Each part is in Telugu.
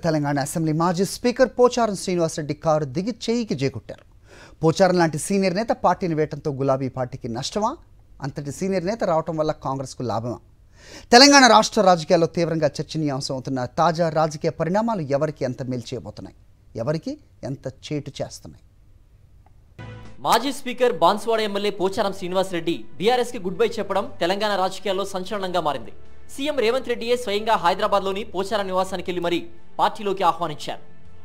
తెలంగాణ అసెంబ్లీ మాజీ స్పీకర్ పోచారం శ్రీనివాసరెడ్డి కారు దిగి చేయికి చేకొట్టారు. పోచారం లాంటి సీనియర్ నేత పార్టీని వేయడంతో గులాబీ పార్టీకి నష్టమా? అంతటి సీనియర్ నేత రావడం వల్ల కాంగ్రెస్కు లాభమా? తెలంగాణ రాష్ట్ర రాజకీయాల్లో తీవ్రంగా చర్చనీయాంశం అవుతున్న తాజా రాజకీయ పరిణామాలు ఎవరికి ఎంత మేలు చేయబోతున్నాయి, ఎవరికి ఎంత చేటు చేస్తున్నాయి? మాజీ speaker Banswada MLA Pocharam Srinivas Reddy BRS కి గుడ్ బై చెప్పడం తెలంగాణ రాజకీయాల్లో సంచలనంగా మారింది. సీఎం రేవంత్ రెడ్డియే స్వయంగా హైదరాబాద్లోని పోచారం నివాసానికి వెళ్లి మరీ పార్టీలోకి ఆహ్వానించారు.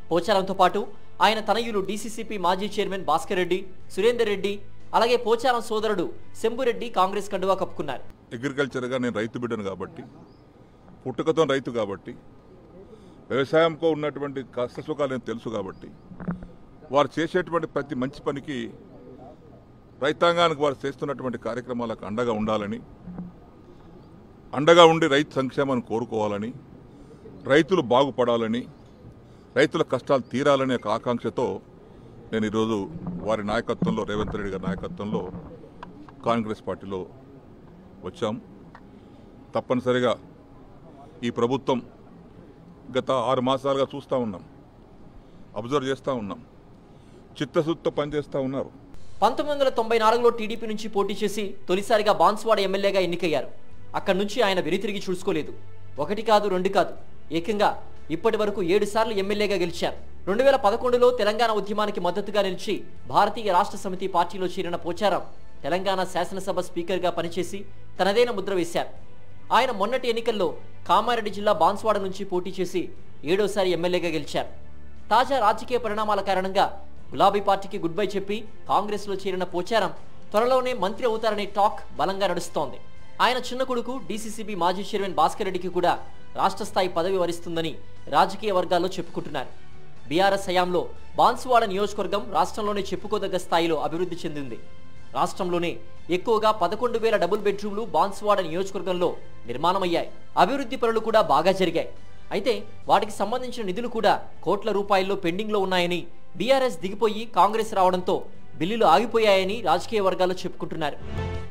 పోచారంతో పాటు ఆయన తనయులు డీసీసీపీ మాజీ చైర్మన్ భాస్కర్ రెడ్డి, సురేందర్ రెడ్డి, అలాగే పోచారం సోదరుడు శంభురెడ్డి కాంగ్రెస్ కండువా కప్పుకున్నారు. అగ్రికల్చర్గా నేను రైతు బిడ్డను కాబట్టి, పుట్టుకతో రైతు కాబట్టి, వ్యవసాయంతో ఉన్నటువంటి కష్ట సుఖాలు నేను తెలుసు కాబట్టి, వారు చేసేటువంటి ప్రతి మంచి పనికి రైతాంగానికి వారు చేస్తున్నటువంటి కార్యక్రమాలకు అండగా ఉండాలని, అండగా ఉండి రైతు సంక్షేమాన్ని కోరుకోవాలని, రైతులు బాగుపడాలని, రైతుల కష్టాలు తీరాలనే ఒక ఆకాంక్షతో నేను ఈరోజు వారి నాయకత్వంలో, రేవంత్ రెడ్డి గారి నాయకత్వంలో కాంగ్రెస్ పార్టీలో వచ్చాం. తప్పనిసరిగా ఈ ప్రభుత్వం గత 6 మాసాలుగా చూస్తూ ఉన్నాం, అబ్జర్వ్ చేస్తూ ఉన్నాం, చిత్తశుద్ధితో పనిచేస్తూ ఉన్నారు. 1994లో టీడీపీ నుంచి పోటీ చేసి తొలిసారిగా బాన్స్వాడ ఎమ్మెల్యేగా ఎన్నికయ్యారు. అక్కడి నుంచి ఆయన వెనుతిరిగి చూసుకోలేదు. 1 కాదు 2 కాదు, ఏకంగా ఇప్పటి వరకు 7 సార్లు ఎమ్మెల్యేగా గెలిచారు. 2011లో తెలంగాణ ఉద్యమానికి మద్దతుగా నిలిచి భారతీయ రాష్ట్ర సమితి పార్టీలో చేరిన పోచారం తెలంగాణ శాసనసభ స్పీకర్గా పనిచేసి తనదైన ముద్ర వేశారు. ఆయన మొన్నటి ఎన్నికల్లో కామారెడ్డి జిల్లా బాన్స్వాడ నుంచి పోటీ చేసి 7వసారి ఎమ్మెల్యేగా గెలిచారు. తాజా రాజకీయ పరిణామాల కారణంగా గులాబీ పార్టీకి గుడ్ బై చెప్పి కాంగ్రెస్లో చేరిన పోచారం త్వరలోనే మంత్రి అవుతారనే టాక్ బలంగా నడుస్తోంది. ఆయన చిన్న కొడుకు డీసీసీబీ మాజీ చైర్మన్ భాస్కర్ రెడ్డికి కూడా రాష్ట్ర స్థాయి పదవి వరిస్తుందని రాజకీయ వర్గాల్లో చెప్పుకుంటున్నారు. బీఆర్ఎస్ హయాంలో బాన్స్వాడ నియోజకవర్గం రాష్ట్రంలోనే చెప్పుకోదగ్గ స్థాయిలో అభివృద్ధి చెందింది. రాష్ట్రంలోనే ఎక్కువగా 11,000 డబుల్ బెడ్రూమ్లు బాన్స్వాడ నియోజకవర్గంలో నిర్మాణమయ్యాయి. అభివృద్ధి పనులు కూడా బాగా జరిగాయి. అయితే వాటికి సంబంధించిన నిధులు కూడా కోట్ల రూపాయల్లో పెండింగ్లో ఉన్నాయని, బీఆర్ఎస్ దిగిపోయి కాంగ్రెస్ రావడంతో బిల్లులు ఆగిపోయాయని రాజకీయ వర్గాల్లో చెప్పుకుంటున్నారు.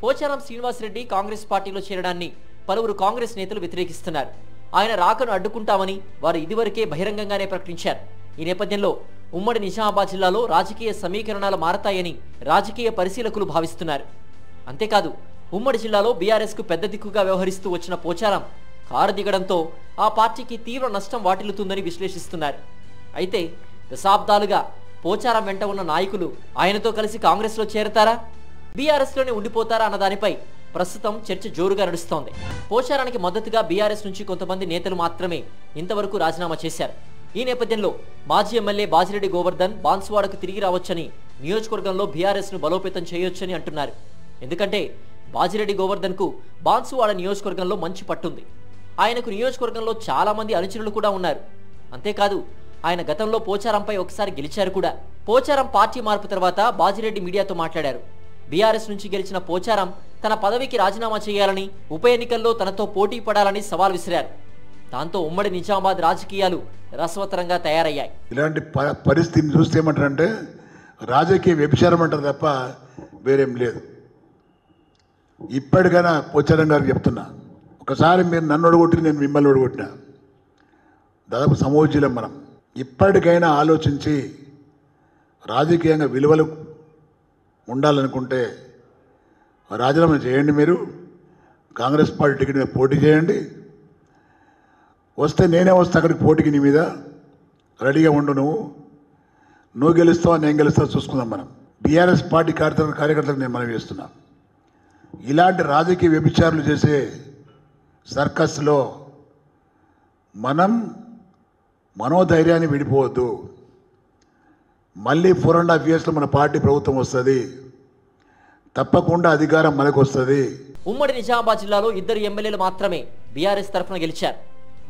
పోచారం శ్రీనివాసరెడ్డి కాంగ్రెస్ పార్టీలో చేరడాన్ని పలువురు కాంగ్రెస్ నేతలు వ్యతిరేకిస్తున్నారు. ఆయన రాకను అడ్డుకుంటామని వారు ఇదివరకే బహిరంగంగానే ప్రకటించారు. ఈ నేపథ్యంలో ఉమ్మడి నిజామాబాద్ జిల్లాలో రాజకీయ సమీకరణాలు మారతాయని రాజకీయ పరిశీలకులు భావిస్తున్నారు. అంతేకాదు, ఉమ్మడి జిల్లాలో బీఆర్ఎస్కు పెద్ద దిక్కుగా వ్యవహరిస్తూ వచ్చిన పోచారం కారు దిగడంతో ఆ పార్టీకి తీవ్ర నష్టం వాటిల్లుతుందని విశ్లేషిస్తున్నారు. అయితే దశాబ్దాలుగా పోచారం వెంట ఉన్న నాయకులు ఆయనతో కలిసి కాంగ్రెస్లో చేరతారా, బీఆర్ఎస్లోనే ఉండిపోతారా అన్న దానిపై ప్రస్తుతం చర్చ జోరుగా నడుస్తోంది. పోచారానికి మద్దతుగా బీఆర్ఎస్ నుంచి కొంతమంది నేతలు మాత్రమే ఇంతవరకు రాజీనామా చేశారు. ఈ నేపథ్యంలో మాజీ ఎమ్మెల్యే బాజిరెడ్డి గోవర్ధన్ బాన్స్వాడకు తిరిగి రావచ్చని, నియోజకవర్గంలో బీఆర్ఎస్ను బలోపేతం చేయొచ్చని అంటున్నారు. ఎందుకంటే బాజిరెడ్డి గోవర్ధన్కు బాన్స్వాడ నియోజకవర్గంలో మంచి పట్టుంది. ఆయనకు నియోజకవర్గంలో చాలా మంది అనుచరులు కూడా ఉన్నారు. అంతేకాదు, ఆయన గతంలో పోచారంపై ఒకసారి గెలిచారు కూడా. పోచారం పార్టీ మార్పు తర్వాత బాజిరెడ్డి మీడియాతో మాట్లాడారు. బీఆర్ఎస్ నుంచి గెలిచిన పోచారం తన పదవికి రాజీనామా చేయాలని, ఉప ఎన్నికల్లో తనతో పోటీ పడాలని సవాల్ విసిరారు. దాంతో ఉమ్మడి నిజామాబాద్ రాజకీయాలు రసవత్తరంగా తయారయ్యాయి. ఇలాంటి పరిస్థితిని చూస్తే ఏమంటారంటే రాజకీయ వ్యభిచారం అంటారు తప్ప వేరేం లేదు. ఇప్పటికైనా పోచారం గారికి చెప్తున్నా, ఒకసారి మీరు నన్ను ఒడగొట్టి నేను మిమ్మల్ని ఒడగొట్టినా, దాదాపు సమోజ్జీలం మనం. ఇప్పటికైనా ఆలోచించి రాజకీయంగా విలువలు ఉండాలనుకుంటే రాజీనామా చేయండి. మీరు కాంగ్రెస్ పార్టీ టికెట్ మీద పోటీ చేయండి. వస్తే నేనే వస్తే అక్కడికి పోటీకి నీ మీద రెడీగా ఉండు. నువ్వు గెలుస్తావా నేను గెలుస్తావా చూసుకుందాం మనం. బీఆర్ఎస్ పార్టీ కార్యకర్తలకు నేను మనవి చేస్తున్నా, ఇలాంటి రాజకీయ వ్యభిచారులు చేసే సర్కస్లో మనం మనోధైర్యాన్ని విడిపోవద్దు. మళ్ళీ 4.5 yearsలో మన పార్టీ ప్రభుత్వం వస్తుంది, తప్పకుండా అధికారం మనకు వస్తుంది. ఉమ్మడి నిజామాబాద్ జిల్లాలో 2 ఎమ్మెల్యేలు మాత్రమే బీఆర్ఎస్ తరఫున గెలిచారు.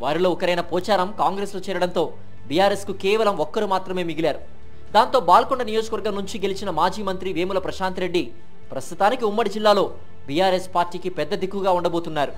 వారిలో ఒకరైన పోచారం కాంగ్రెస్లో చేరడంతో బీఆర్ఎస్కు కేవలం 1 మాత్రమే మిగిలారు. దాంతో బాల్కొండ నియోజకవర్గం నుంచి గెలిచిన మాజీ మంత్రి వేముల ప్రశాంత్ రెడ్డి ప్రస్తుతానికి ఉమ్మడి జిల్లాలో బీఆర్ఎస్ పార్టీకి పెద్ద దిక్కుగా ఉండబోతున్నారు.